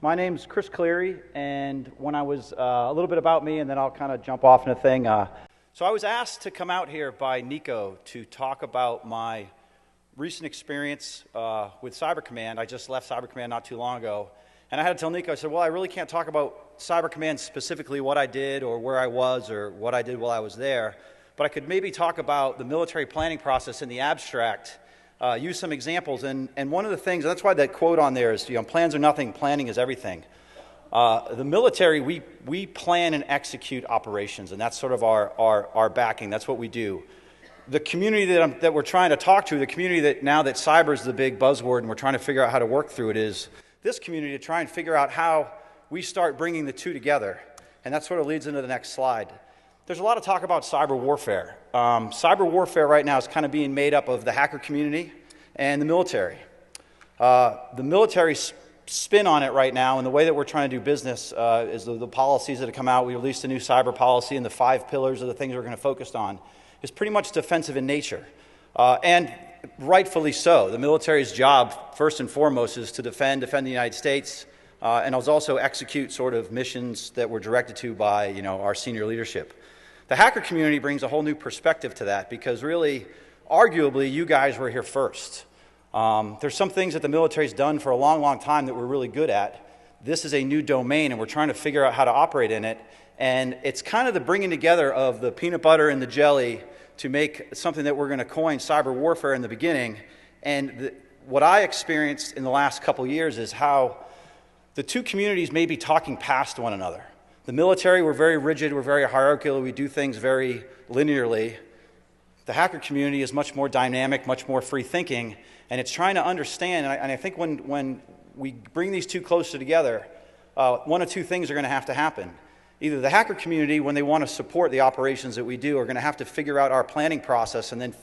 My name's Chris Cleary, and when I was a little bit about me, and then I'll kind of jump off in a thing. So I was asked to come out here by Nico to talk about my recent experience with Cyber Command. I just left Cyber Command not too long ago, and I had to tell Nico, I said, well, I really can't talk about Cyber Command specifically, what I did or where I was or what I did while I was there, but I could maybe talk about the military planning process in the abstract. Use some examples, and one of the things, and that's why that quote on there is, plans are nothing, planning is everything. The military, we plan and execute operations, and that's sort of our backing. That's what we do. The community that we're trying to talk to, the community that now that cyber is the big buzzword and we're trying to figure out how to work through it, is this community to try and figure out how we start bringing the two together. And that sort of leads into the next slide. There's a lot of talk about cyber warfare. Cyber warfare right now is kind of being made up of the hacker community and the military. The military spin on it right now, and the way that we're trying to do business is the policies that have come out. We released a new cyber policy, and the 5 pillars of the things we're going to focus on is pretty much defensive in nature. And rightfully so. The military's job, first and foremost, is to defend the United States, and also execute sort of missions that we're directed to by our senior leadership. The hacker community brings a whole new perspective to that because really, arguably, you guys were here first. There's some things that the military's done for a long, long time that we're really good at. This is a new domain, and we're trying to figure out how to operate in it. And it's kind of the bringing together of the peanut butter and the jelly to make something that we're going to coin cyber warfare in the beginning. And what I experienced in the last couple years is how the two communities may be talking past one another. The military, we're very rigid, we're very hierarchical, we do things very linearly. The hacker community is much more dynamic, much more free thinking, and it's trying to understand, and I think when we bring these two closer together, one of two things are going to have to happen. Either the hacker community, when they want to support the operations that we do, are going to have to figure out our planning process and then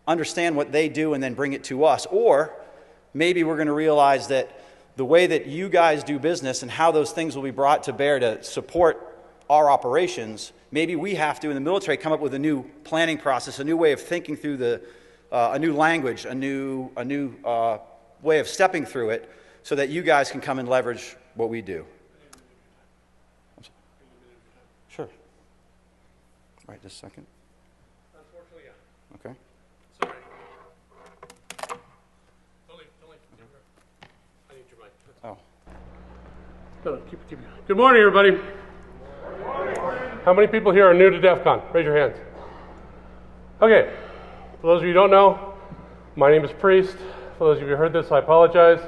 understand what they do and then bring it to us, or maybe we're going to realize that the way that you guys do business and how those things will be brought to bear to support our operations, maybe we have to, in the military, come up with a new planning process, a new way of thinking through a new language, a new way of stepping through it, so that you guys can come and leverage what we do. Sure. Right, just a second. Unfortunately, yeah. Okay. Sorry. Don't leave. I need your mic. Oh. No, keep it. Good morning, everybody. How many people here are new to DEFCON? Raise your hands. Okay. For those of you who don't know, my name is Priest. For those of you who heard this, I apologize.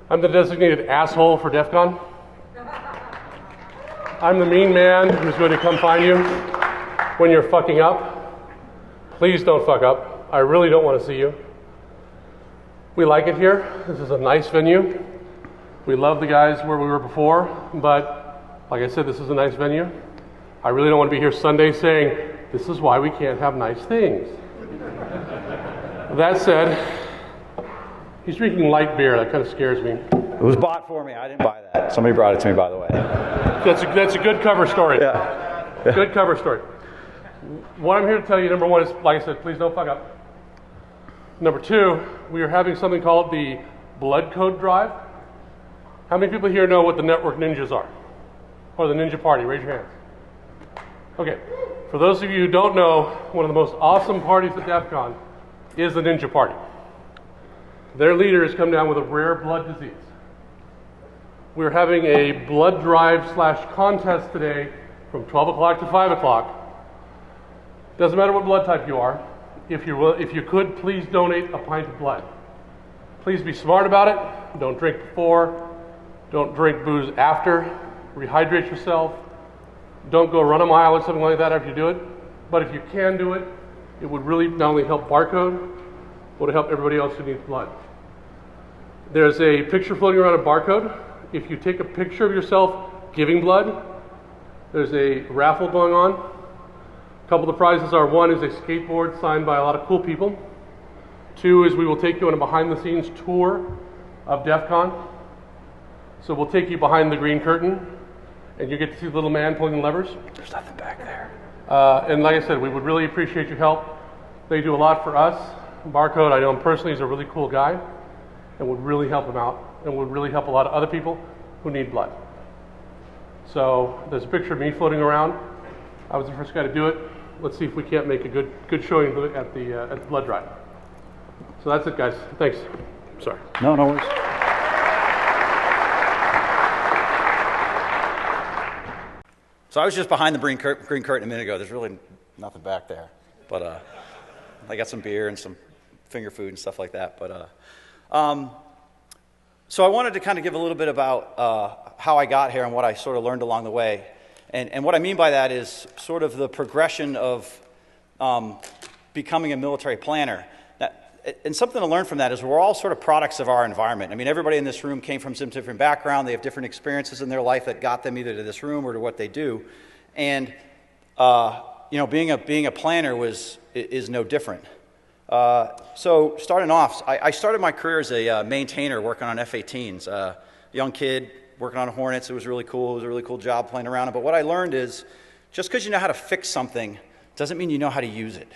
I'm the designated asshole for DEFCON. I'm the mean man who's going to come find you when you're fucking up. Please don't fuck up. I really don't want to see you. We like it here. This is a nice venue. We love the guys where we were before, but like I said, this is a nice venue. I really don't want to be here Sunday saying, this is why we can't have nice things. That said, he's drinking light beer. That kind of scares me. It was bought for me. I didn't buy that. Somebody brought it to me, by the way. That's a good cover story. Yeah. Good cover story. What I'm here to tell you, number one, is, like I said, please don't fuck up. Number two, we are having something called the Blood Code Drive. How many people here know what the Network Ninjas are? Or the Ninja Party? Raise your hands. Okay. For those of you who don't know, one of the most awesome parties at DEFCON is the Ninja Party. Their leader has come down with a rare blood disease. We're having a blood drive / contest today from 12 o'clock to 5 o'clock. Doesn't matter what blood type you are. If you could, please donate a pint of blood. Please be smart about it. Don't drink before. Don't drink booze after. Rehydrate yourself. Don't go run a mile or something like that after you do it. But if you can do it, it would really not only help Barcode, but it would help everybody else who needs blood. There's a picture floating around at Barcode. If you take a picture of yourself giving blood, there's a raffle going on. A couple of the prizes are, one is a skateboard signed by a lot of cool people. Two is we will take you on a behind-the-scenes tour of DEFCON. So we'll take you behind the green curtain, and you get to see the little man pulling the levers. There's nothing back there. And like I said, we would really appreciate your help. They do a lot for us. Barcode, I know him personally, is a really cool guy, and would really help him out, and would really help a lot of other people who need blood. So there's a picture of me floating around. I was the first guy to do it. Let's see if we can't make a good showing at the blood drive. So that's it, guys. Thanks. Sorry. No worries. So I was just behind the green curtain a minute ago. There's really nothing back there. But I got some beer and some finger food and stuff like that. But so I wanted to kind of give a little bit about how I got here and what I sort of learned along the way. And what I mean by that is sort of the progression of becoming a military planner. Now, and something to learn from that is we're all sort of products of our environment. I mean, everybody in this room came from some different background. They have different experiences in their life that got them either to this room or to what they do. And you know, being a planner is no different. So starting off, I started my career as a maintainer working on F-18s. Young kid working on Hornets. It was really cool. It was a really cool job playing around. But what I learned is just because you know how to fix something doesn't mean you know how to use it.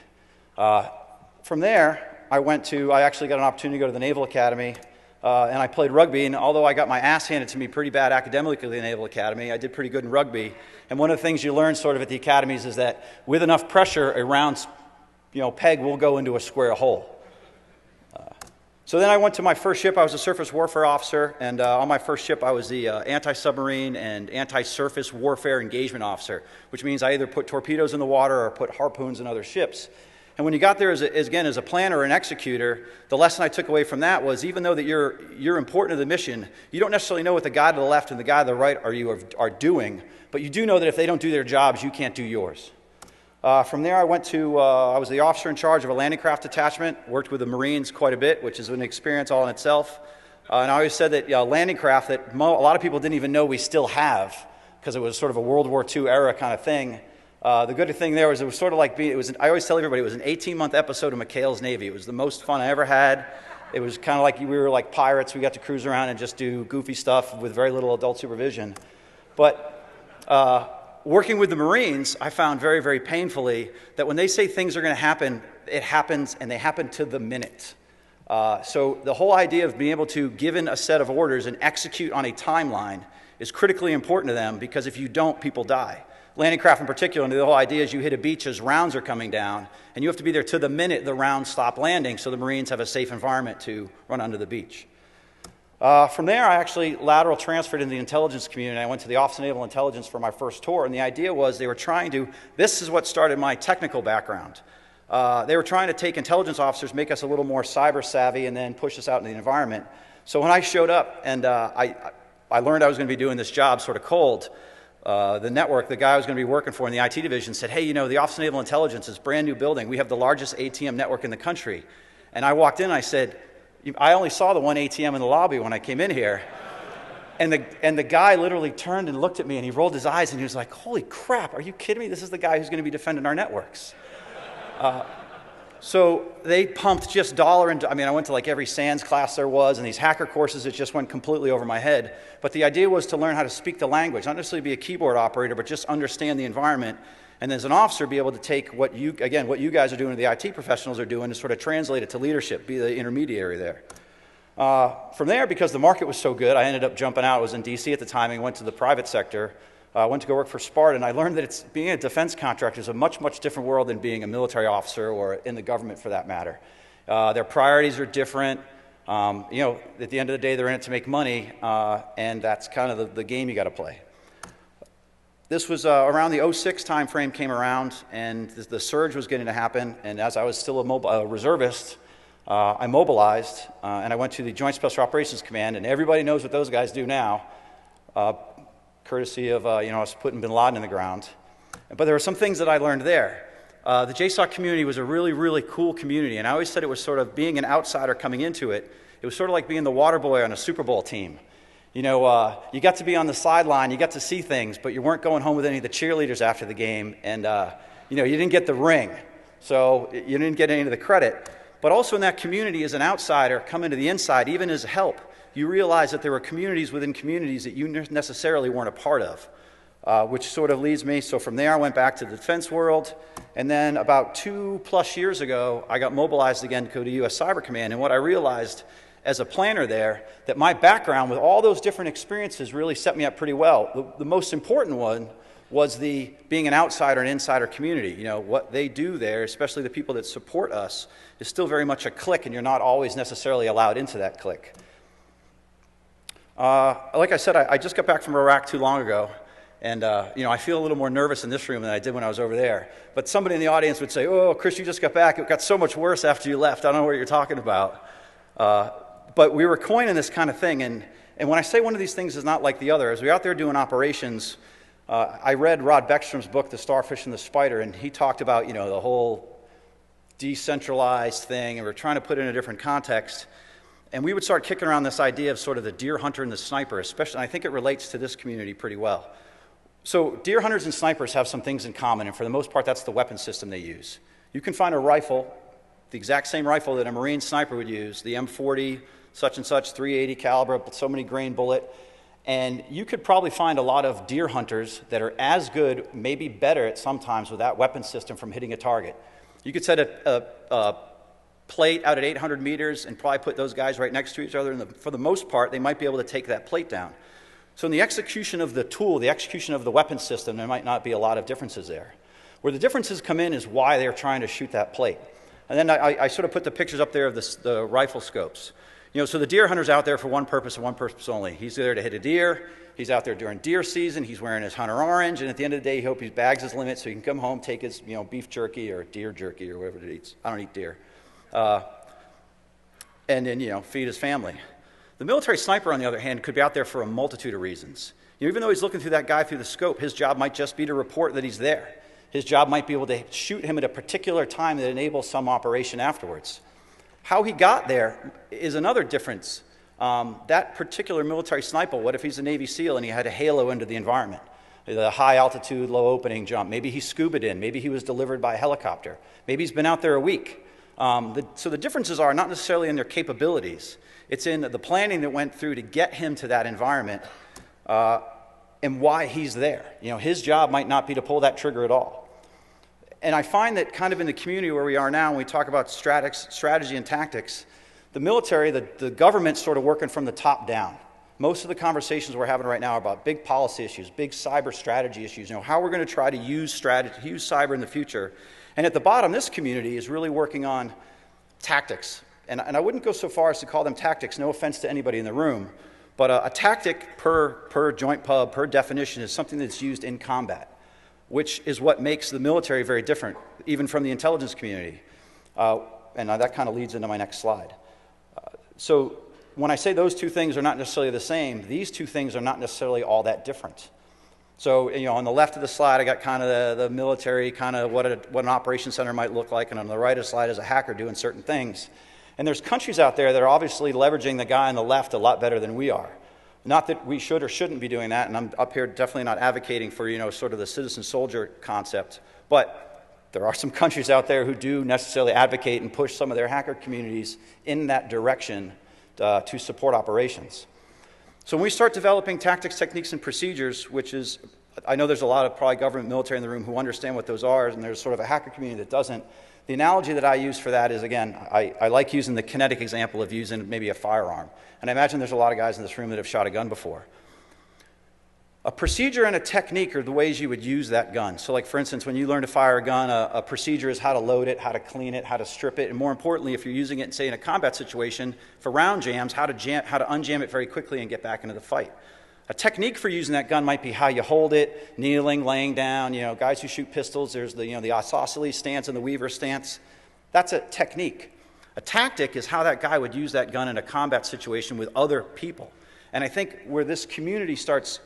From there, I actually got an opportunity to go to the Naval Academy, and I played rugby. And although I got my ass handed to me pretty bad academically at the Naval Academy, I did pretty good in rugby. And one of the things you learn sort of at the academies is that with enough pressure, a round peg will go into a square hole. So then I went to my first ship. I was a surface warfare officer, and on my first ship I was the anti-submarine and anti-surface warfare engagement officer, which means I either put torpedoes in the water or put harpoons in other ships. And when you got there as a planner or an executor, the lesson I took away from that was even though that you're important to the mission, you don't necessarily know what the guy to the left and the guy to the right are doing, but you do know that if they don't do their jobs, you can't do yours. From there, I was the officer in charge of a landing craft detachment, worked with the Marines quite a bit, which is an experience all in itself. And I always said that landing craft that a lot of people didn't even know we still have, because it was sort of a World War II era kind of thing. The good thing there was it was sort of like I always tell everybody it was an 18-month episode of McHale's Navy. It was the most fun I ever had. It was kind of like we were like pirates. We got to cruise around and just do goofy stuff with very little adult supervision. But working with the Marines, I found very, very painfully that when they say things are going to happen, it happens, and they happen to the minute. So the whole idea of being able to, given a set of orders and execute on a timeline is critically important to them, because if you don't, people die. Landing craft in particular, and the whole idea is you hit a beach as rounds are coming down, and you have to be there to the minute the rounds stop landing so the Marines have a safe environment to run onto the beach. From there, I actually lateral transferred into the intelligence community. I went to the Office of Naval Intelligence for my first tour, and the idea was they were trying to, this is what started my technical background. They were trying to take intelligence officers, make us a little more cyber savvy, and then push us out into the environment. So when I showed up and I learned I was going to be doing this job sort of cold, the network, the guy I was going to be working for in the IT division said, hey, the Office of Naval Intelligence is a brand new building. We have the largest ATM network in the country. And I walked in and I said, I only saw the one ATM in the lobby when I came in here. And the guy literally turned and looked at me and he rolled his eyes and he was like, holy crap, are you kidding me? This is the guy who's going to be defending our networks. So they pumped just dollar into, I went to like every SANS class there was, and these hacker courses, it just went completely over my head. But the idea was to learn how to speak the language, not necessarily be a keyboard operator, but just understand the environment. And as an officer, be able to take what you guys are doing, the IT professionals are doing, and sort of translate it to leadership, be the intermediary there. From there, because the market was so good, I ended up jumping out. I was in DC at the time and went to the private sector. I went to go work for Spartan, and I learned that being a defense contractor is a much, much different world than being a military officer or in the government for that matter. Their priorities are different. At the end of the day, they're in it to make money, and that's kind of the game you got to play. This was around the 06 time frame came around, and the surge was getting to happen, and as I was still a reservist, I mobilized, and I went to the Joint Special Operations Command, and everybody knows what those guys do now. Courtesy of, us putting bin Laden in the ground. But there were some things that I learned there. The JSOC community was a really, really cool community, and I always said it was sort of being an outsider coming into it. It was sort of like being the water boy on a Super Bowl team. You got to be on the sideline, you got to see things, but you weren't going home with any of the cheerleaders after the game, and you didn't get the ring, so you didn't get any of the credit. But also in that community, as an outsider, coming to the inside, even as help, you realize that there were communities within communities that you necessarily weren't a part of, which sort of leads me. So from there, I went back to the defense world. And then about 2+ years ago, I got mobilized again to go to U.S. Cyber Command. And what I realized as a planner there that my background with all those different experiences really set me up pretty well. The most important one was the being an outsider and insider community. You know, what they do there, especially the people that support us, is still very much a clique, and you're not always necessarily allowed into that clique. Like I said, I just got back from Iraq too long ago, and you know, I feel a little more nervous in this room than I did when I was over there. But somebody in the audience would say, "Oh, Chris, you just got back. It got so much worse after you left. I don't know what you're talking about." But we were coining this kind of thing, and when I say one of these things is not like the other, as we're out there doing operations, I read Rod Beckstrom's book, The Starfish and the Spider, and he talked about, you know, the whole decentralized thing, and we're trying to put it in a different context. And we would start kicking around this idea of sort of the deer hunter and the sniper, especially, and I think it relates to this community pretty well. So deer hunters and snipers have some things in common, and for the most part, that's the weapon system they use. You can find a rifle, the exact same rifle that a Marine sniper would use, the M40, such and such, 380 caliber, so many grain bullet, and you could probably find a lot of deer hunters that are as good, maybe better at sometimes with that weapon system from hitting a target. You could set a plate out at 800 meters and probably put those guys right next to each other, and for the most part, they might be able to take that plate down. So in the execution of the tool, the execution of the weapon system, there might not be a lot of differences there. Where the differences come in is why they're trying to shoot that plate. And then I sort of put the pictures up there of the rifle scopes. You know, so the deer hunter's out there for one purpose and one purpose only. He's there to hit a deer. He's out there during deer season. He's wearing his hunter orange, and at the end of the day, he hopes he bags his limit so he can come home, take his, you know, beef jerky or deer jerky or whatever it eats. I don't eat deer. And then, you know, feed his family. The military sniper, on the other hand, could be out there for a multitude of reasons. You know, even though he's looking through that guy through the scope, his job might just be to report that he's there. His job might be able to shoot him at a particular time that enables some operation afterwards. How he got there is another difference. That particular military sniper, what if he's a Navy SEAL and he had a halo into the environment? The high altitude, low opening jump. Maybe he scubaed in. Maybe he was delivered by a helicopter. Maybe he's been out there a week. So the differences are not necessarily in their capabilities. It's in the planning that went through to get him to that environment and why he's there. You know, his job might not be to pull that trigger at all. And I find that kind of in the community where we are now, when we talk about strategy and tactics, the military, the government's sort of working from the top down. Most of the conversations we're having right now are about big policy issues, big cyber strategy issues, you know, how we're going to try to use cyber in the future. And at the bottom, this community is really working on tactics. And I wouldn't go so far as to call them tactics, no offense to anybody in the room, but a tactic per joint pub, per definition, is something that's used in combat, which is what makes the military very different, even from the intelligence community. And that kind of leads into my next slide. So when I say those two things are not necessarily the same, these two things are not necessarily all that different. So, you know, on the left of the slide, I got kind of the military, kind of what an operations center might look like, and on the right of the slide is a hacker doing certain things. And there's countries out there that are obviously leveraging the guy on the left a lot better than we are. Not that we should or shouldn't be doing that, and I'm up here definitely not advocating for, you know, sort of the citizen soldier concept, but there are some countries out there who do necessarily advocate and push some of their hacker communities in that direction to support operations. So when we start developing tactics, techniques, and procedures, which is, I know there's a lot of probably government military in the room who understand what those are, and there's sort of a hacker community that doesn't. The analogy that I use for that is, again, I like using the kinetic example of using maybe a firearm. And I imagine there's a lot of guys in this room that have shot a gun before. A procedure and a technique are the ways you would use that gun. So like, for instance, when you learn to fire a gun, a procedure is how to load it, how to clean it, how to strip it, and more importantly, if you're using it, say, in a combat situation, for round jams, how to unjam it very quickly and get back into the fight. A technique for using that gun might be how you hold it, kneeling, laying down. You know, guys who shoot pistols, there's the isosceles stance and the Weaver stance. That's a technique. A tactic is how that guy would use that gun in a combat situation with other people. And I think where this community starts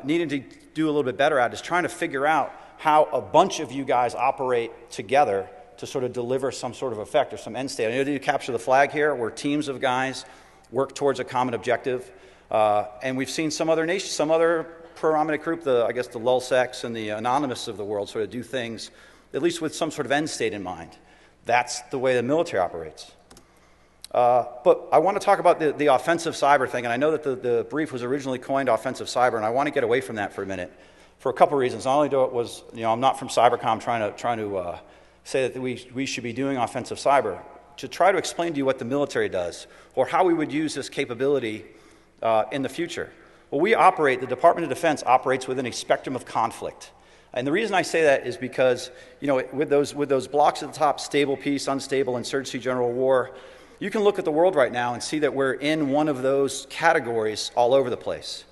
needing to do a little bit better at is trying to figure out how a bunch of you guys operate together to sort of deliver some sort of effect or some end state. I know that you capture the flag here, where teams of guys work towards a common objective. And we've seen some other nations, some other prominent group, I guess the LulzSecs and the Anonymous of the world, sort of do things, at least with some sort of end state in mind. That's the way the military operates. But I want to talk about the offensive cyber thing, and I know that the brief was originally coined offensive cyber, and I want to get away from that for a minute for a couple reasons. Not only do it was, you know, I'm not from cybercom trying to say that we should be doing offensive cyber. to try to explain to you what the military does or how we would use this capability in the future. Well, the Department of Defense operates within a spectrum of conflict. And the reason I say that is because, with those blocks at the top, stable, peace, unstable, insurgency, general war, you can look at the world right now and see that we're in one of those categories all over the place.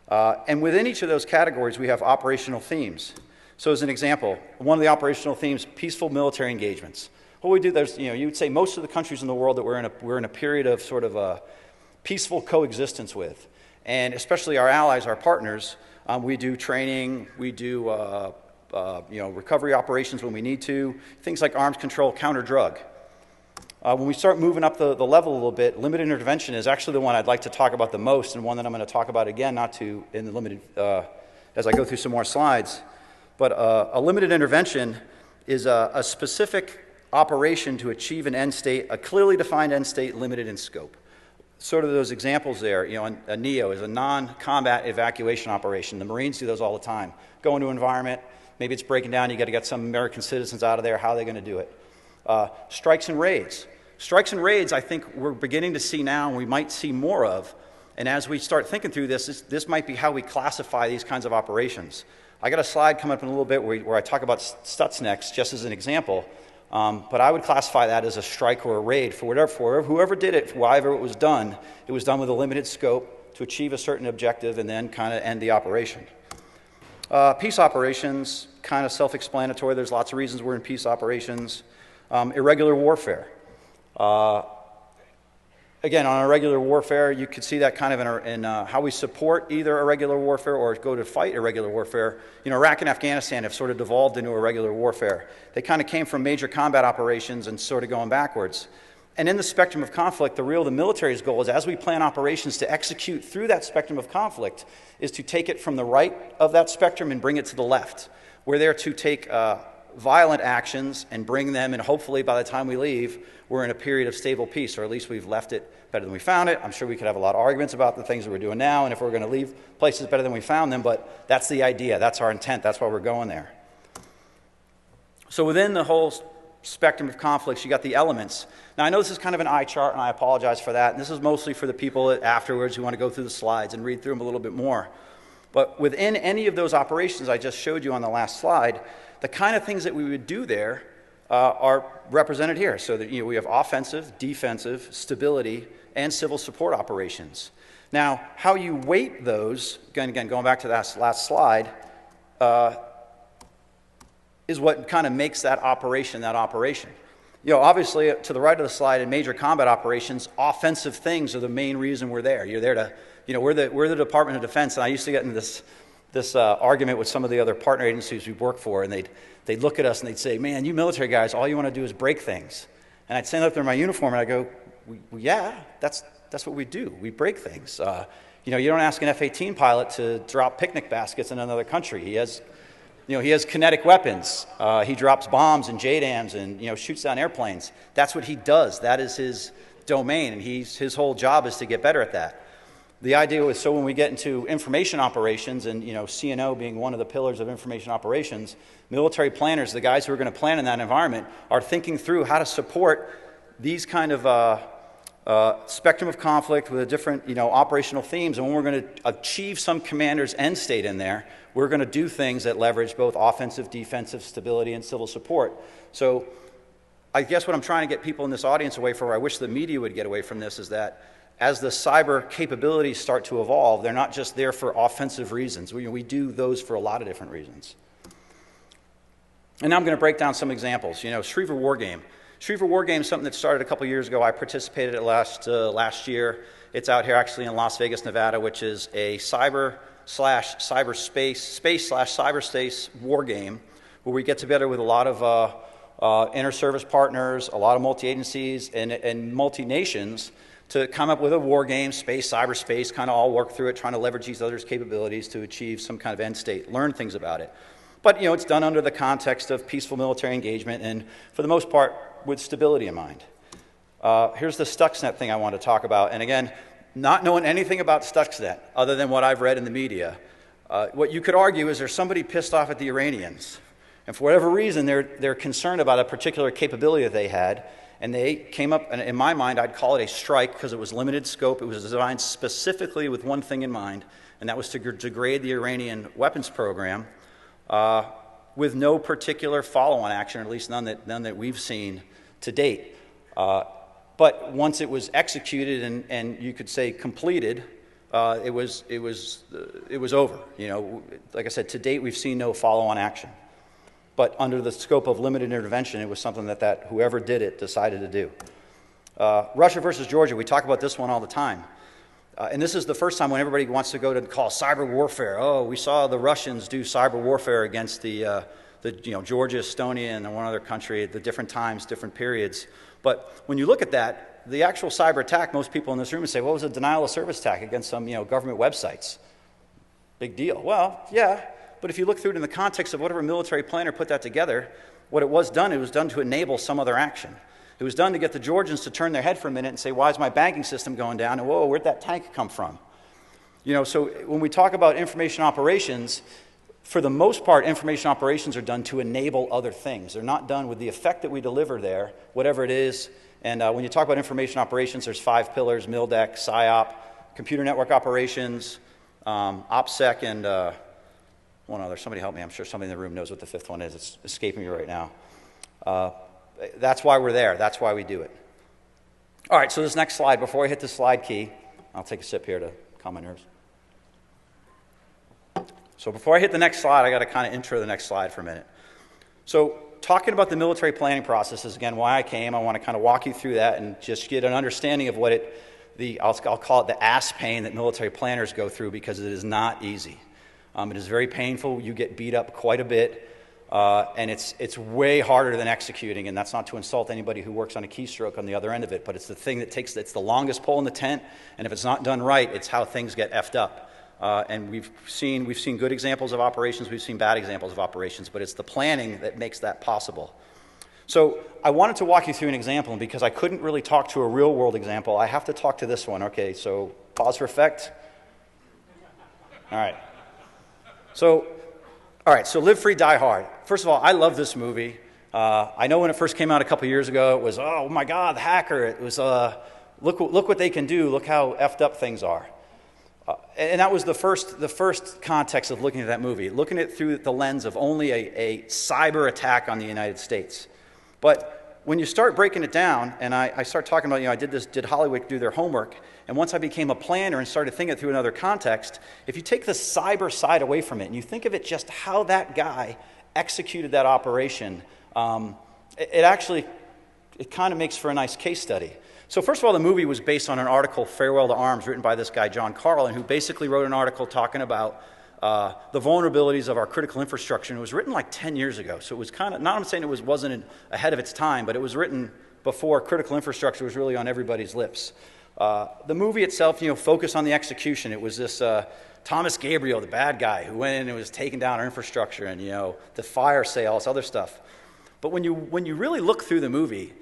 And within each of those categories, we have operational themes. So as an example, one of the operational themes, peaceful military engagements. What we do, you would say most of the countries in the world that we're in a period of sort of a peaceful coexistence with. And especially our allies, our partners, we do training, we do recovery operations when we need to, things like arms control, counter-drug. When we start moving up the level a little bit, limited intervention is actually the one I'd like to talk about the most, and one that I'm going to talk about again, as I go through some more slides. But a limited intervention is a specific operation to achieve an end state, a clearly defined end state, limited in scope. Sort of those examples there, a NEO is a non-combat evacuation operation. The Marines do those all the time. Go into an environment, maybe it's breaking down, you got to get some American citizens out of there, how are they going to do it? Strikes and raids. Strikes and raids, I think we're beginning to see now, and we might see more of. And as we start thinking through this might be how we classify these kinds of operations. I got a slide coming up in a little bit where I talk about Stuxnets just as an example. But I would classify that as a strike or a raid for whoever did it, however it was done with a limited scope to achieve a certain objective and then kind of end the operation. Peace operations, kind of self-explanatory. There's lots of reasons we're in peace operations. Irregular warfare. Again, on irregular warfare, you could see that kind of in how we support either irregular warfare or go to fight irregular warfare. Iraq and Afghanistan have sort of devolved into irregular warfare. They kind of came from major combat operations and sort of going backwards. And in the spectrum of conflict, the military's goal is, as we plan operations to execute through that spectrum of conflict, is to take it from the right of that spectrum and bring it to the left. We're there to take violent actions and bring them, and hopefully by the time we leave, we're in a period of stable peace, or at least we've left it better than we found it. I'm sure we could have a lot of arguments about the things that we're doing now and if we're going to leave places better than we found them, but that's the idea. That's our intent. That's why we're going there. So within the whole spectrum of conflicts, you got the elements. Now, I know this is kind of an eye chart, and I apologize for that. And this is mostly for the people that afterwards who want to go through the slides and read through them a little bit more. But within any of those operations I just showed you on the last slide, the kind of things that we would do there are represented here. So that we have offensive, defensive, stability, and civil support operations. Now, how you weight those, again going back to that last slide, is what kind of makes that operation that operation. Obviously, to the right of the slide, in major combat operations, offensive things are the main reason we're there. You're there to, we're the Department of Defense, and I used to get into this argument with some of the other partner agencies we work for, and they'd look at us and they'd say, "Man, you military guys, all you want to do is break things." And I'd stand up there in my uniform and I go, "Yeah, that's what we do. We break things. You don't ask an F-18 pilot to drop picnic baskets in another country. He has kinetic weapons. He drops bombs and JDAMs and shoots down airplanes. That's what he does. That is his domain, and his whole job is to get better at that." The idea was, so when we get into information operations, and CNO being one of the pillars of information operations, military planners, the guys who are going to plan in that environment, are thinking through how to support these kind of spectrum of conflict with a different operational themes. And when we're going to achieve some commander's end state in there, we're going to do things that leverage both offensive, defensive, stability, and civil support. So I guess what I'm trying to get people in this audience away from, or I wish the media would get away from this, is that as the cyber capabilities start to evolve, they're not just there for offensive reasons. We do those for a lot of different reasons. And now I'm going to break down some examples. Shriever War Game. Shriever War Game is something that started a couple years ago. I participated in it last year. It's out here actually in Las Vegas, Nevada, which is a space/cyberspace war game where we get together with a lot of inter-service partners, a lot of multi-agencies, and multi-nations to come up with a war game, space, cyberspace, kind of all work through it, trying to leverage each other's capabilities to achieve some kind of end state, learn things about it. But, it's done under the context of peaceful military engagement and, for the most part, with stability in mind. Here's the Stuxnet thing I want to talk about. And again, not knowing anything about Stuxnet other than what I've read in the media, what you could argue is there's somebody pissed off at the Iranians. And for whatever reason, they're concerned about a particular capability that they had. And they came up, and in my mind, I'd call it a strike because it was limited scope. It was designed specifically with one thing in mind, and that was to degrade the Iranian weapons program with no particular follow-on action, or at least none that we've seen to date. But once it was executed and you could say completed, it was over. You know, like I said, to date we've seen no follow-on action. But under the scope of limited intervention, it was something that whoever did it decided to do. Russia versus Georgia, we talk about this one all the time. And this is the first time when everybody wants to go to call cyber warfare. Oh, we saw the Russians do cyber warfare against the Georgia, Estonia, and one other country at the different times, different periods. But when you look at that, the actual cyber attack, most people in this room would say, well, it was a denial of service attack against some government websites. Big deal. Well, yeah. But if you look through it in the context of whatever military planner put that together, what it was done to enable some other action. It was done to get the Georgians to turn their head for a minute and say, why is my banking system going down? And whoa, where'd that tank come from? So when we talk about information operations, for the most part, information operations are done to enable other things. They're not done with the effect that we deliver there, whatever it is. And when you talk about information operations, there's 5 pillars: MILDEC, PSYOP, computer network operations, OPSEC, and one other. Somebody help me. I'm sure somebody in the room knows what the 5th one is. It's escaping me right now. That's why we're there. That's why we do it. All right, so this next slide, before I hit the slide key, I'll take a sip here to calm my nerves. So before I hit the next slide, I got to kind of intro the next slide for a minute. So talking about the military planning process is, again, why I came. I want to kind of walk you through that and just get an understanding of what I'll call it the ass pain that military planners go through, because it is not easy. It is very painful. You get beat up quite a bit, and it's way harder than executing. And that's not to insult anybody who works on a keystroke on the other end of it, but it's the thing it's the longest pole in the tent. And if it's not done right, it's how things get effed up. And we've seen good examples of operations. We've seen bad examples of operations, but it's the planning that makes that possible. So I wanted to walk you through an example, and because I couldn't really talk to a real world example, I have to talk to this one. Okay, so pause for effect. All right. So Live Free, Die Hard. First of all, I love this movie. I know when it first came out a couple years ago, it was, oh my God, the hacker. It was, look what they can do. Look how effed up things are. And that was the first context of looking at that movie, looking at it through the lens of only a cyber attack on the United States. But when you start breaking it down, and I start talking about, did Hollywood do their homework? And once I became a planner and started thinking it through another context, if you take the cyber side away from it and you think of it just how that guy executed that operation, it kind of makes for a nice case study. So first of all, the movie was based on an article, Farewell to Arms, written by this guy, John Carlin, who basically wrote an article talking about the vulnerabilities of our critical infrastructure. And it was written like 10 years ago. So it was kind of, not I'm saying it wasn't ahead of its time, but it was written before critical infrastructure was really on everybody's lips. The movie itself, focused on the execution. It was this Thomas Gabriel, the bad guy, who went in and was taking down our infrastructure and, the fire sale, all this other stuff. But when you really look through the movie,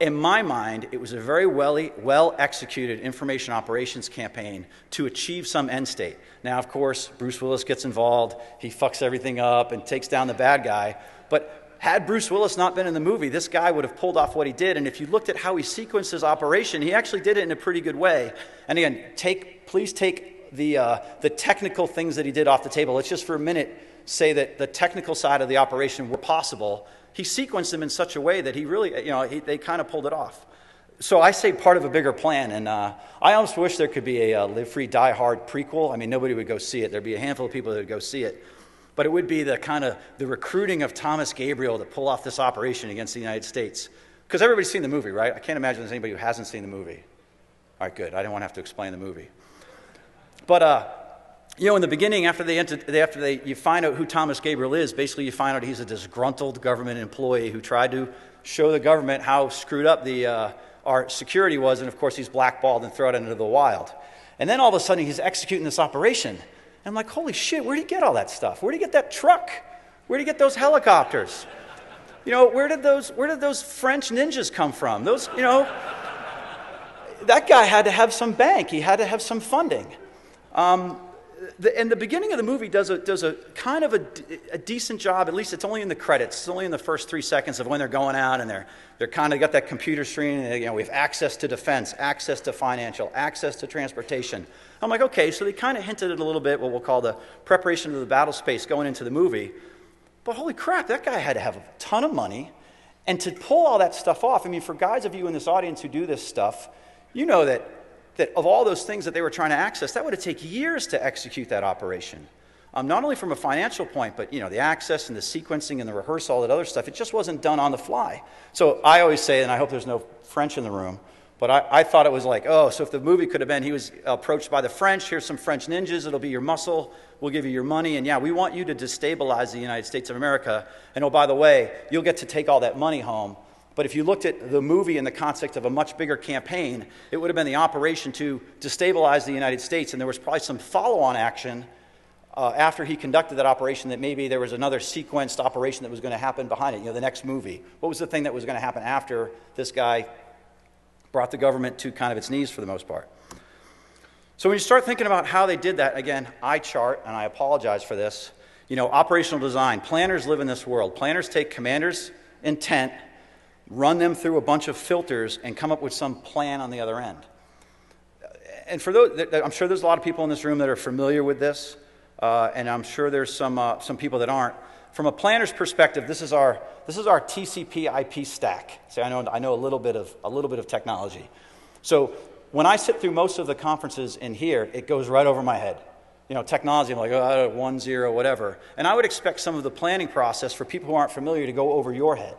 in my mind, it was a very well-executed information operations campaign to achieve some end state. Now, of course, Bruce Willis gets involved. He fucks everything up and takes down the bad guy. But had Bruce Willis not been in the movie, this guy would have pulled off what he did. And if you looked at how he sequenced his operation, he actually did it in a pretty good way. And again, please take the technical things that he did off the table. Let's just for a minute say that the technical side of the operation were possible. He sequenced them in such a way that he really, they kind of pulled it off. So I say part of a bigger plan, and I almost wish there could be a Live Free, Die Hard prequel. I mean, nobody would go see it. There'd be a handful of people that would go see it. But it would be the recruiting of Thomas Gabriel to pull off this operation against the United States. Because everybody's seen the movie, right? I can't imagine there's anybody who hasn't seen the movie. All right, good. I didn't want to have to explain the movie. But, in the beginning, you find out who Thomas Gabriel is, basically you find out he's a disgruntled government employee who tried to show the government how screwed up our security was, and of course he's blackballed and thrown into the wild. And then all of a sudden he's executing this operation. And I'm like, holy shit, where'd he get all that stuff? Where'd he get that truck? Where'd he get those helicopters? Where did those French ninjas come from? That guy had to have some bank. He had to have some funding. and the beginning of the movie does a kind of a decent job. At least it's only in the credits. It's only in the first 3 seconds of when they're going out and they're kind of got that computer screen. And, we have access to defense, access to financial, access to transportation. I'm like, okay, so they kind of hinted at a little bit what we'll call the preparation of the battle space going into the movie. But holy crap, that guy had to have a ton of money. And to pull all that stuff off, I mean, for guys of you in this audience who do this stuff, you know that of all those things that they were trying to access, that would have taken years to execute that operation. Not only from a financial point, but the access and the sequencing and the rehearsal, all that other stuff, it just wasn't done on the fly. So I always say, and I hope there's no French in the room, but I thought it was like, oh, so if the movie could have been, he was approached by the French, here's some French ninjas, it'll be your muscle, we'll give you your money, and yeah, we want you to destabilize the United States of America, and oh, by the way, you'll get to take all that money home. But if you looked at the movie in the context of a much bigger campaign, it would have been the operation to destabilize the United States, and there was probably some follow-on action after he conducted that operation that maybe there was another sequenced operation that was going to happen behind it, the next movie. What was the thing that was going to happen after this guy brought the government to kind of its knees for the most part? So when you start thinking about how they did that, again, I chart, and I apologize for this, operational design. Planners live in this world. Planners take commanders' intent, run them through a bunch of filters, and come up with some plan on the other end. And for those, I'm sure there's a lot of people in this room that are familiar with this, and I'm sure there's some people that aren't. From a planner's perspective, this is our TCP/IP stack. See, I know a little bit of technology. So when I sit through most of the conferences in here, it goes right over my head. Technology, I'm like, 1, 0, whatever. And I would expect some of the planning process for people who aren't familiar to go over your head.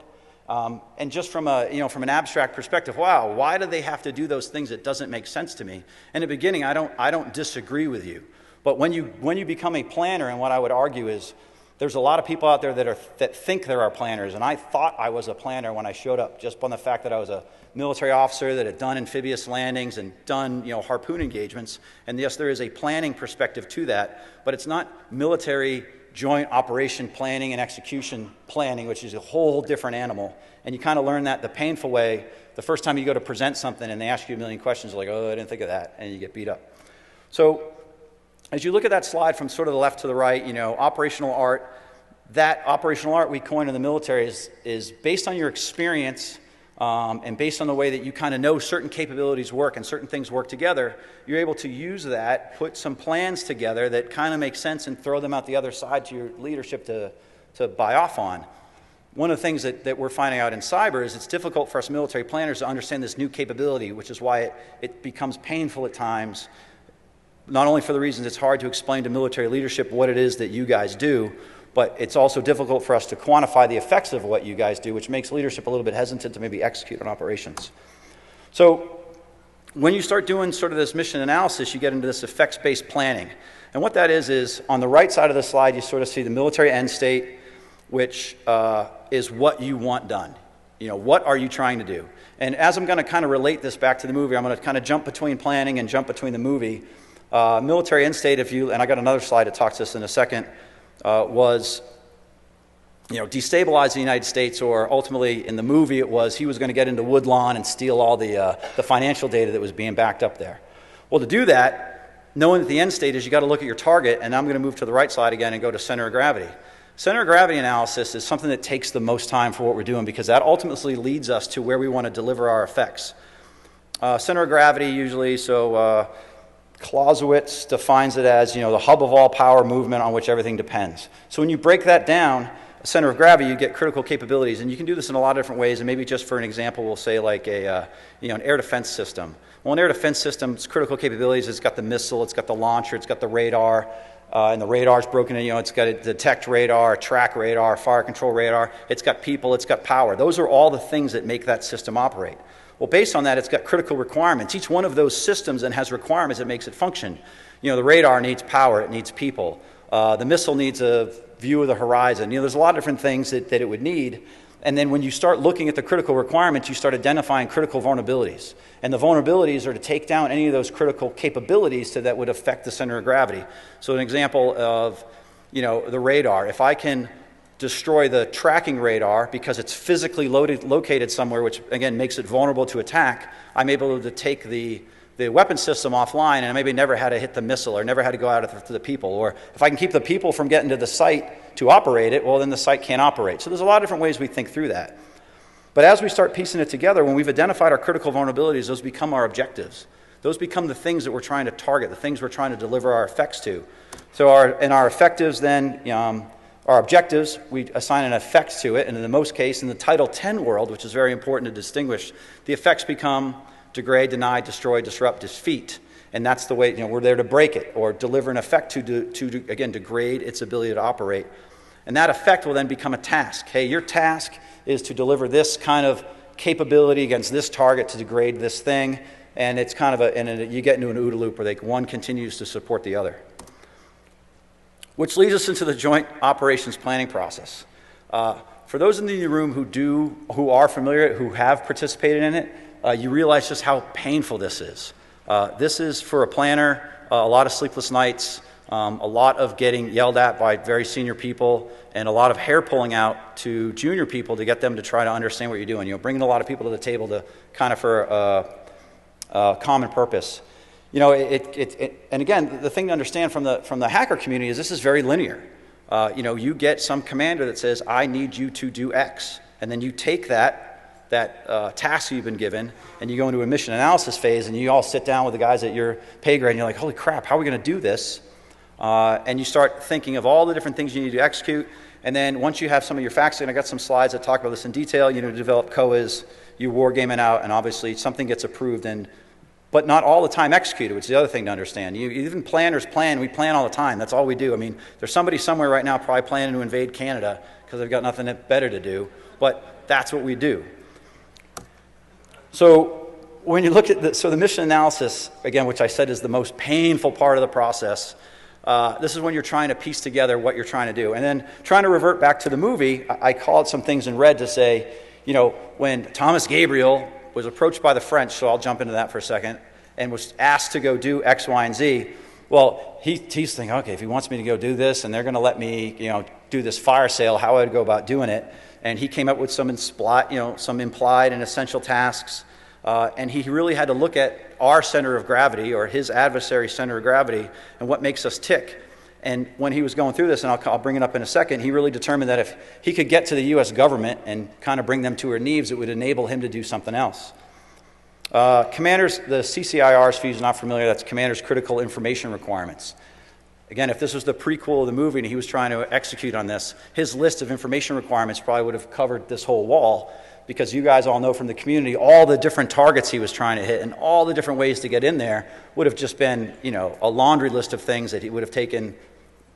And just from an abstract perspective, wow, why do they have to do those things? It doesn't make sense to me. In the beginning, I don't disagree with you. But when you become a planner, and what I would argue is, there's a lot of people out there that think there are planners, and I thought I was a planner when I showed up, just on the fact that I was a military officer that had done amphibious landings and done harpoon engagements. And yes, there is a planning perspective to that, but it's not military joint operation planning and execution planning, which is a whole different animal. And you kind of learn that the painful way the first time you go to present something and they ask you a million questions, like, oh, I didn't think of that, and you get beat up. So as you look at that slide from sort of the left to the right, operational art, that operational art we coined in the military is based on your experience and based on the way that you kind of know certain capabilities work and certain things work together. You're able to use that, put some plans together that kind of make sense, and throw them out the other side to your leadership to buy off on. One of the things that we're finding out in cyber is it's difficult for us military planners to understand this new capability, which is why it becomes painful at times, not only for the reasons it's hard to explain to military leadership what it is that you guys do, but it's also difficult for us to quantify the effects of what you guys do, which makes leadership a little bit hesitant to maybe execute on operations. So when you start doing sort of this mission analysis, you get into this effects-based planning. And what that is on the right side of the slide, you sort of see the military end state, which is what you want done. What are you trying to do? And as I'm going to kind of relate this back to the movie, I'm going to kind of jump between planning and jump between the movie. Military end state, and I got another slide that talks to this in a second, was destabilize the United States, or ultimately in the movie it was he was going to get into Woodlawn and steal all the financial data that was being backed up there. Well, to do that, knowing that the end state is you got to look at your target, and I'm going to move to the right side again and go to center of gravity. Center of gravity analysis is something that takes the most time for what we're doing, because that ultimately leads us to where we want to deliver our effects. Center of gravity usually, Clausewitz defines it as, the hub of all power movement on which everything depends. So when you break that down, center of gravity, you get critical capabilities, and you can do this in a lot of different ways. And maybe just for an example, we'll say like an air defense system. Well, an air defense system's critical capabilities, it's got the missile, it's got the launcher, it's got the radar, and the radar's broken in. It's got a detect radar, track radar, fire control radar. It's got people, it's got power. Those are all the things that make that system operate. Well, based on that, it's got critical requirements. Each one of those systems then has requirements that makes it function. The radar needs power, it needs people. The missile needs a view of the horizon. There's a lot of different things that it would need. And then when you start looking at the critical requirements, you start identifying critical vulnerabilities. And the vulnerabilities are to take down any of those critical capabilities that would affect the center of gravity. So an example of, the radar. If I can destroy the tracking radar because it's physically located somewhere, which again makes it vulnerable to attack, I'm able to take the the weapon system offline, and I maybe never had to hit the missile or never had to go out to the people. Or if I can keep the people from getting to the site to operate it, well, then the site can't operate. So there's a lot of different ways we think through that. But as we start piecing it together, when we've identified our critical vulnerabilities, those become our objectives. Those become the things that we're trying to target, the things we're trying to deliver our effects to. So our effectives then, our objectives, we assign an effect to it, and in the most case, in the Title 10 world, which is very important to distinguish, the effects become degrade, deny, destroy, disrupt, defeat. And that's the way, we're there to break it or deliver an effect to again, degrade its ability to operate. And that effect will then become a task. Hey, your task is to deliver this kind of capability against this target to degrade this thing. And it's kind of you get into an OODA loop where one continues to support the other. Which leads us into the joint operations planning process. For those in the room who are familiar, who have participated in it, you realize just how painful this is. This is, for a planner, a lot of sleepless nights, a lot of getting yelled at by very senior people, and a lot of hair pulling out to junior people to get them to try to understand what you're doing. Bringing a lot of people to the table to kind of for a common purpose. And again, the thing to understand from the hacker community is this is very linear. You get some commander that says, I need you to do X. And then you take that task you've been given, and you go into a mission analysis phase, and you all sit down with the guys at your pay grade, and you're like, holy crap, how are we going to do this? And you start thinking of all the different things you need to execute. And then once you have some of your facts, and I got some slides that talk about this in detail, develop COAs, you war game it out, and obviously something gets approved, but not all the time executed, which is the other thing to understand. Even planners plan, we plan all the time. That's all we do. I mean, there's somebody somewhere right now probably planning to invade Canada because they've got nothing better to do, but that's what we do. So when you look at the mission analysis, again, which I said is the most painful part of the process, this is when you're trying to piece together what you're trying to do. And then trying to revert back to the movie, I called some things in red to say, when Thomas Gabriel was approached by the French, so I'll jump into that for a second, and was asked to go do X, Y, and Z, well, he's thinking, okay, if he wants me to go do this, and they're going to let me, do this fire sale, how I'd go about doing it. And he came up with some implied and essential tasks, and he really had to look at our center of gravity, or his adversary's center of gravity, and what makes us tick. And when he was going through this, and I'll bring it up in a second, he really determined that if he could get to the U.S. government and kind of bring them to her knees, it would enable him to do something else. Commanders, the CCIRs, for you're not familiar, that's Commander's Critical Information Requirements. Again, if this was the prequel of the movie and he was trying to execute on this, his list of information requirements probably would have covered this whole wall, because you guys all know from the community all the different targets he was trying to hit and all the different ways to get in there would have just been, a laundry list of things that he would have taken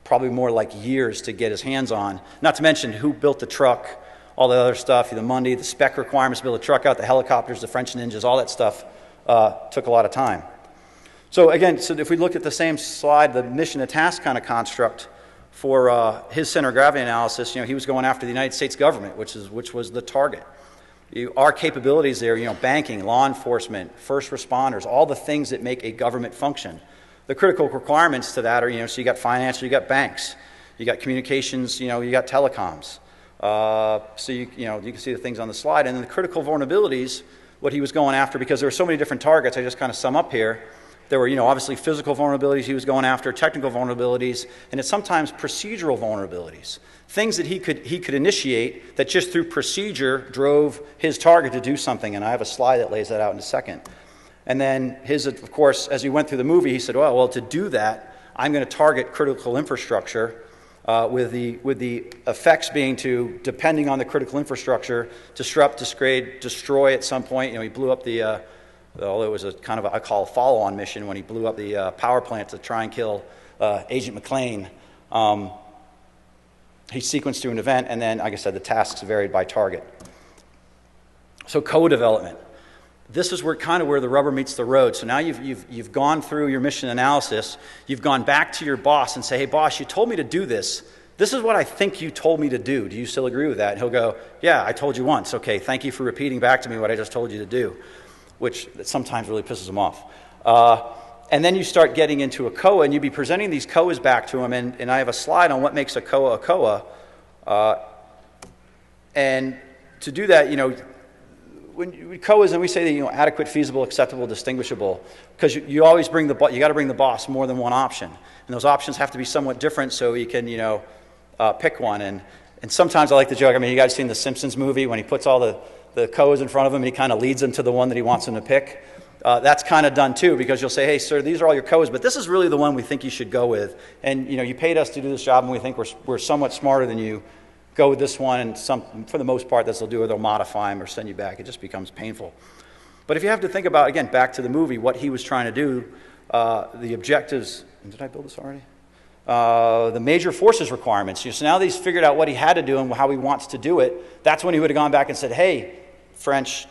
probably more like years to get his hands on. Not to mention who built the truck, all the other stuff, the money, the spec requirements to build a truck out, the helicopters, the French Ninjas, all that stuff took a lot of time. So again, if we look at the same slide, the mission to task kind of construct for his center of gravity analysis, he was going after the United States government, which was the target. Our capabilities there, banking, law enforcement, first responders, all the things that make a government function. The critical requirements to that are, so you got financial, you got banks, you got communications, you got telecoms. So you can see the things on the slide. And then the critical vulnerabilities, what he was going after, because there were so many different targets, I just kind of sum up here. There were, obviously physical vulnerabilities he was going after, technical vulnerabilities, and it's sometimes procedural vulnerabilities. Things that he could initiate that just through procedure drove his target to do something, and I have a slide that lays that out in a second. And then of course, as he went through the movie, he said, well, to do that, I'm going to target critical infrastructure with the effects being to, depending on the critical infrastructure, disrupt, degrade, destroy at some point. He blew up although it was a kind of I call a follow-on mission when he blew up the power plant to try and kill Agent McClain. He sequenced through an event, and then, like I said, the tasks varied by target. So co-development. This is where the rubber meets the road. So now you've gone through your mission analysis. You've gone back to your boss and say, hey, boss, you told me to do this. This is what I think you told me to do. Do you still agree with that? And he'll go, yeah, I told you once. Okay, thank you for repeating back to me what I just told you to do, which sometimes really pisses him off. And then you start getting into a COA, and you'd be presenting these COAs back to him, and I have a slide on what makes a COA. And to do that, when COAs, and we say that, you know, adequate, feasible, acceptable, distinguishable, because you always bring you got to bring the boss more than one option, and those options have to be somewhat different so you can, you know, pick one. And sometimes I like to joke. I mean, you guys seen the Simpsons movie when he puts all the COAs in front of him and he kind of leads them to the one that he wants them to pick. That's kind of done too, because you'll say, hey, sir, these are all your COAs, but this is really the one we think you should go with. And, you know, you paid us to do this job, and we think we're somewhat smarter than you. Go with this one, and for the most part, they'll do it. They'll modify them or send you back. It just becomes painful. But if you have to think about, again, back to the movie, what he was trying to do, the objectives. Did I build this already? The major forces requirements. So now that he's figured out what he had to do and how he wants to do it, that's when he would have gone back and said, hey, French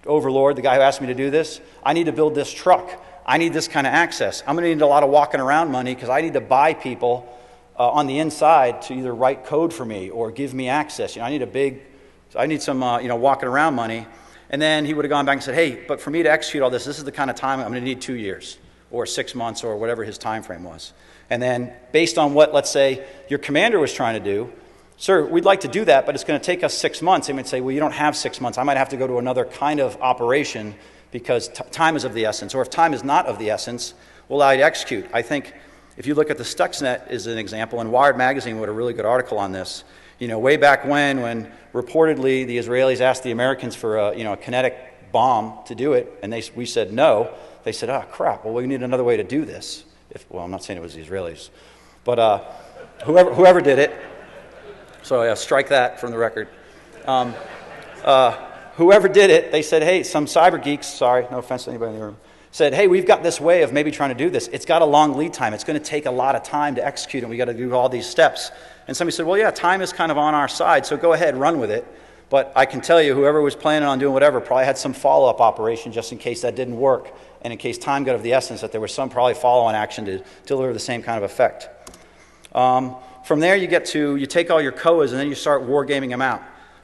overlord, the guy who asked me to do this, I need to build this truck. I need this kind of access. I'm going to need a lot of walking around money because I need to buy people on the inside to either write code for me or give me access. You know, I need some you know, walking around money. And then he would have gone back and said, hey, but for me to execute all this is the kind of time I'm going to need 2 years or 6 months or whatever his time frame was. And then based on what, let's say, your commander was trying to do, sir, we'd like to do that, but it's going to take us 6 months. He might say, well, you don't have 6 months. I might have to go to another kind of operation because time is of the essence. Or if time is not of the essence, we'll allow you to execute. I think if you look at the Stuxnet as an example, and Wired Magazine wrote a really good article on this, you know, way back when reportedly the Israelis asked the Americans for a kinetic bomb to do it, and we said no. They said, oh, crap, well, we need another way to do this. Well, I'm not saying it was the Israelis, but whoever did it, so yeah, strike that from the record. Whoever did it, they said, hey, some cyber geeks, sorry, no offense to anybody in the room, said, hey, we've got this way of maybe trying to do this. It's got a long lead time. It's going to take a lot of time to execute, and we got to do all these steps. And somebody said, well, yeah, time is kind of on our side, so go ahead, run with it. But I can tell you, whoever was planning on doing whatever probably had some follow-up operation just in case that didn't work, and in case time got of the essence, that there was some probably follow-on action to deliver the same kind of effect. From there, you take all your COAs, and then you start wargaming them out.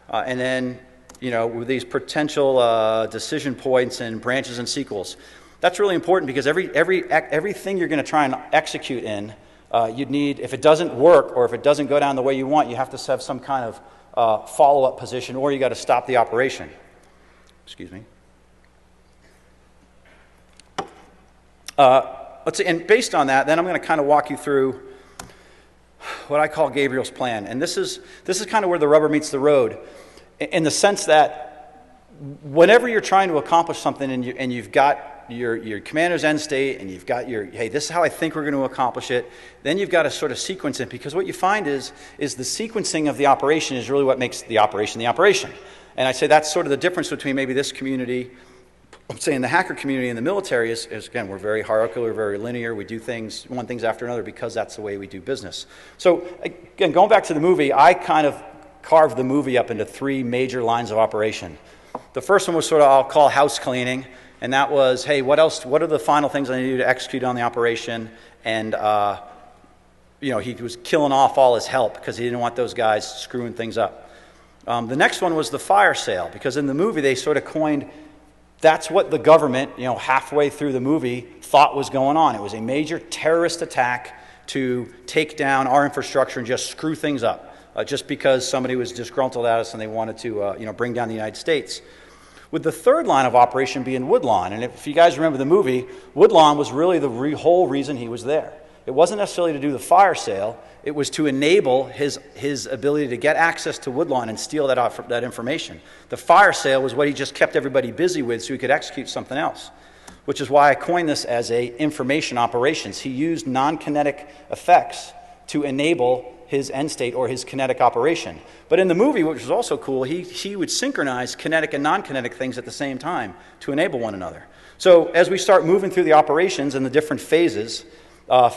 And then, you know, with these potential decision points and branches and sequels. That's really important because everything you're going to try and execute in, you'd need, if it doesn't work or if it doesn't go down the way you want, you have to have some kind of follow-up position, or you got to stop the operation. Excuse me. Let's see, and based on that, then I'm going to kind of walk you through what I call Gabriel's plan. And this is kind of where the rubber meets the road, in the sense that whenever you're trying to accomplish something and you've got your commander's end state and you've got hey, this is how I think we're going to accomplish it, then you've got to sort of sequence it, because what you find is the sequencing of the operation is really what makes the operation. And I say that's sort of the difference between maybe this community, I'm saying the hacker community and the military is again, we're very hierarchical, we're very linear, we do one things after another because that's the way we do business. So again, going back to the movie, I kind of carved the movie up into 3 major lines of operation. The first one was sort of, I'll call house cleaning, and that was, hey, what are the final things I need to do to execute on the operation? And you know, he was killing off all his help because he didn't want those guys screwing things up. The next one was the fire sale, because in the movie they sort of coined, that's what the government, you know, halfway through the movie thought was going on. It was a major terrorist attack to take down our infrastructure and just screw things up, just because somebody was disgruntled at us and they wanted to, you know, bring down the United States. With the third line of operation being Woodlawn. And if you guys remember the movie, Woodlawn was really the whole reason he was there. It wasn't necessarily to do the fire sale. It was to enable his ability to get access to Woodlawn and steal that information. The fire sale was what he just kept everybody busy with so he could execute something else, which is why I coined this as information operations. He used non-kinetic effects to enable his end state or his kinetic operation. But in the movie, which was also cool, he would synchronize kinetic and non-kinetic things at the same time to enable one another. So as we start moving through the operations and the different phases,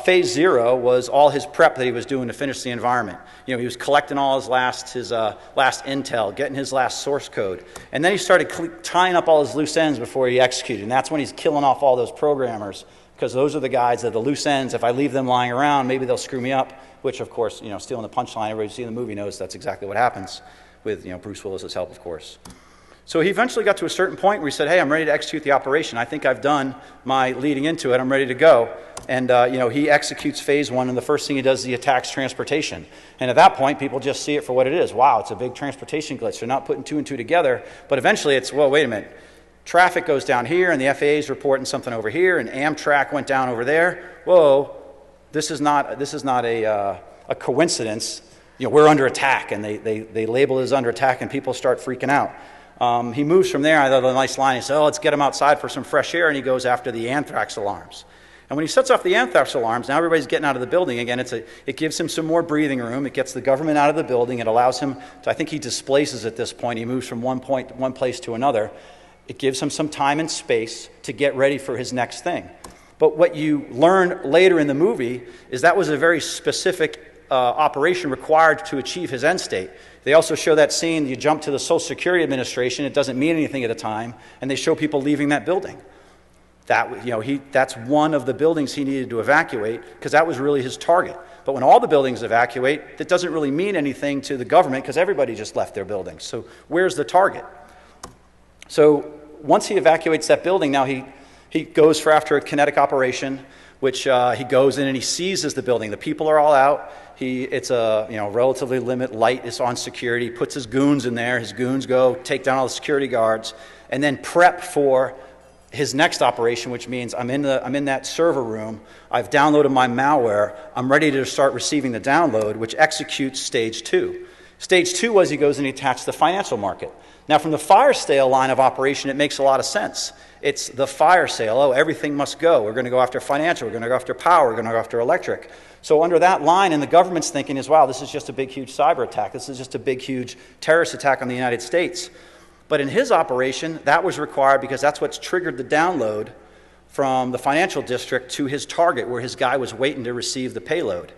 phase 0 was all his prep that he was doing to finish the environment. You know, he was collecting all his last intel, getting his last source code. And then he started tying up all his loose ends before he executed. And that's when he's killing off all those programmers, because those are the guys that the loose ends, if I leave them lying around, maybe they'll screw me up, which, of course, you know, stealing the punchline, everybody who's seen the movie knows that's exactly what happens with, you know, Bruce Willis's help, of course. So he eventually got to a certain point where he said, hey, I'm ready to execute the operation. I think I've done my leading into it. I'm ready to go. And he executes phase 1, and the first thing he does is he attacks transportation. And at that point, people just see it for what it is. Wow, it's a big transportation glitch. They're not putting 2 and 2 together. But eventually it's, well, wait a minute. Traffic goes down here, and the FAA is reporting something over here, and Amtrak went down over there. Whoa, this is not a coincidence. We're under attack, and they label it as under attack, and people start freaking out. He moves from there. I thought a nice line. He said, let's get him outside for some fresh air, and he goes after the anthrax alarms. And when he sets off the anthrax alarms, now everybody's getting out of the building. Again, it gives him some more breathing room. It gets the government out of the building. It allows him to, I think he displaces at this point. He moves from one place to another. It gives him some time and space to get ready for his next thing. But what you learn later in the movie is that was a very specific operation required to achieve his end state. They also show that scene, you jump to the Social Security Administration, it doesn't mean anything at the time, and they show people leaving that building. That's one of the buildings he needed to evacuate, because that was really his target. But when all the buildings evacuate, that doesn't really mean anything to the government, because everybody just left their buildings. So where's the target? So once he evacuates that building, now he goes after a kinetic operation, which he goes in and he seizes the building. The people are all out. It's a relatively limited light is on security. He puts his goons in there. His goons go take down all the security guards, and then prep for his next operation, which means I'm in that server room. I've downloaded my malware. I'm ready to start receiving the download, which executes stage 2. Stage 2 was he goes and he attacks the financial market. Now, from the fire sale line of operation, it makes a lot of sense. It's the fire sale. Oh, everything must go. We're going to go after financial. We're going to go after power. We're going to go after electric. So under that line, and the government's thinking is, wow, this is just a big, huge cyber attack. This is just a big, huge terrorist attack on the United States. But in his operation, that was required because that's what's triggered the download from the financial district to his target, where his guy was waiting to receive the payload.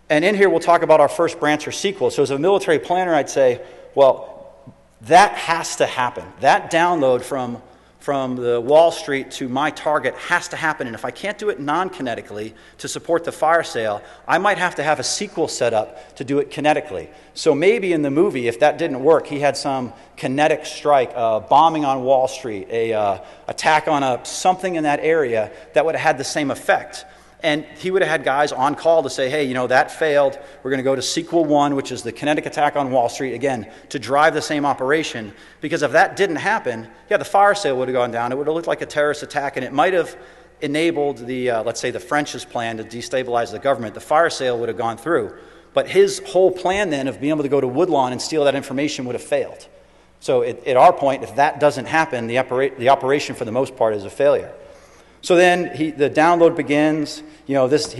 And in here, we'll talk about our first branch or sequel. So as a military planner, I'd say, well, that has to happen. That download from the Wall Street to my target has to happen. And if I can't do it non-kinetically to support the fire sale, I might have to have a sequel set up to do it kinetically. So maybe in the movie, if that didn't work, he had some kinetic strike, bombing on Wall Street, a attack on something in that area that would have had the same effect. And he would have had guys on call to say, hey, that failed. We're going to go to sequel 1, which is the kinetic attack on Wall Street, again, to drive the same operation. Because if that didn't happen, the fire sale would have gone down. It would have looked like a terrorist attack, and it might have enabled the, let's say, the French's plan to destabilize the government. The fire sale would have gone through. But his whole plan then of being able to go to Woodlawn and steal that information would have failed. So at our point, if that doesn't happen, the operation for the most part is a failure. So then the download begins. He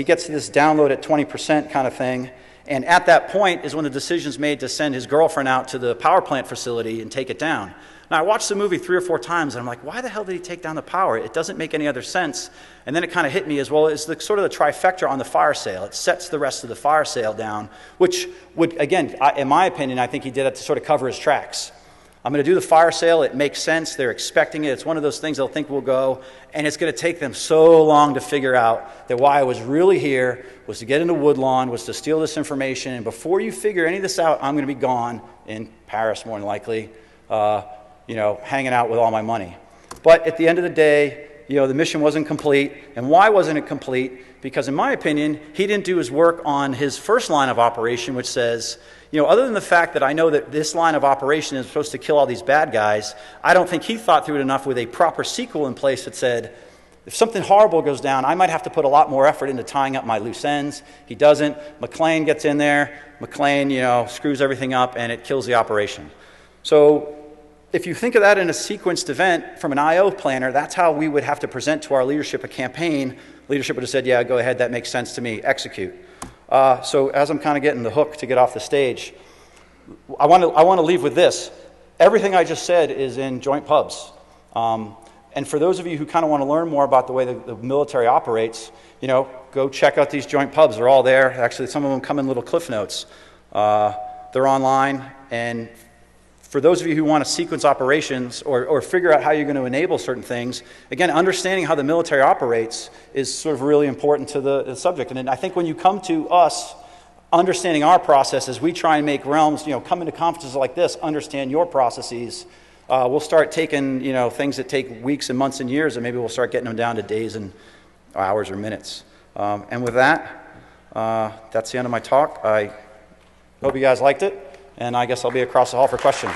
gets to this download at 20% kind of thing. And at that point is when the decision's made to send his girlfriend out to the power plant facility and take it down. Now, I watched the movie 3 or 4 times, and I'm like, why the hell did he take down the power? It doesn't make any other sense. And then it kind of hit me as well. It's sort of the trifecta on the fire sale. It sets the rest of the fire sale down, which would, again, in my opinion, I think he did that to sort of cover his tracks. I'm going to do the fire sale. It makes sense. They're expecting it. It's one of those things they'll think will go. And it's going to take them so long to figure out that why I was really here was to get into Woodlawn, was to steal this information. And before you figure any of this out, I'm going to be gone in Paris, more than likely, hanging out with all my money. But at the end of the day, the mission wasn't complete. And why wasn't it complete? Because in my opinion, he didn't do his work on his first line of operation, which says, other than the fact that I know that this line of operation is supposed to kill all these bad guys, I don't think he thought through it enough with a proper sequel in place that said, if something horrible goes down, I might have to put a lot more effort into tying up my loose ends. He doesn't. McClane gets in there. McClane, screws everything up, and it kills the operation. So if you think of that in a sequenced event from an I.O. planner, that's how we would have to present to our leadership a campaign. Leadership would have said, yeah, go ahead, that makes sense to me, execute. So as I'm kind of getting the hook to get off the stage, I want to leave with this. Everything I just said is in joint pubs. And for those of you who kind of want to learn more about the way the military operates, go check out these joint pubs. They're all there. Actually, some of them come in little cliff notes. They're online. And for those of you who want to sequence operations or figure out how you're going to enable certain things, again, understanding how the military operates is sort of really important to the subject. And I think when you come to us, understanding our processes, we try and make realms, come into conferences like this, understand your processes. we'll start taking, things that take weeks and months and years, and maybe we'll start getting them down to days and hours or minutes. And with that, that's the end of my talk. I hope you guys liked it, and I guess I'll be across the hall for questions.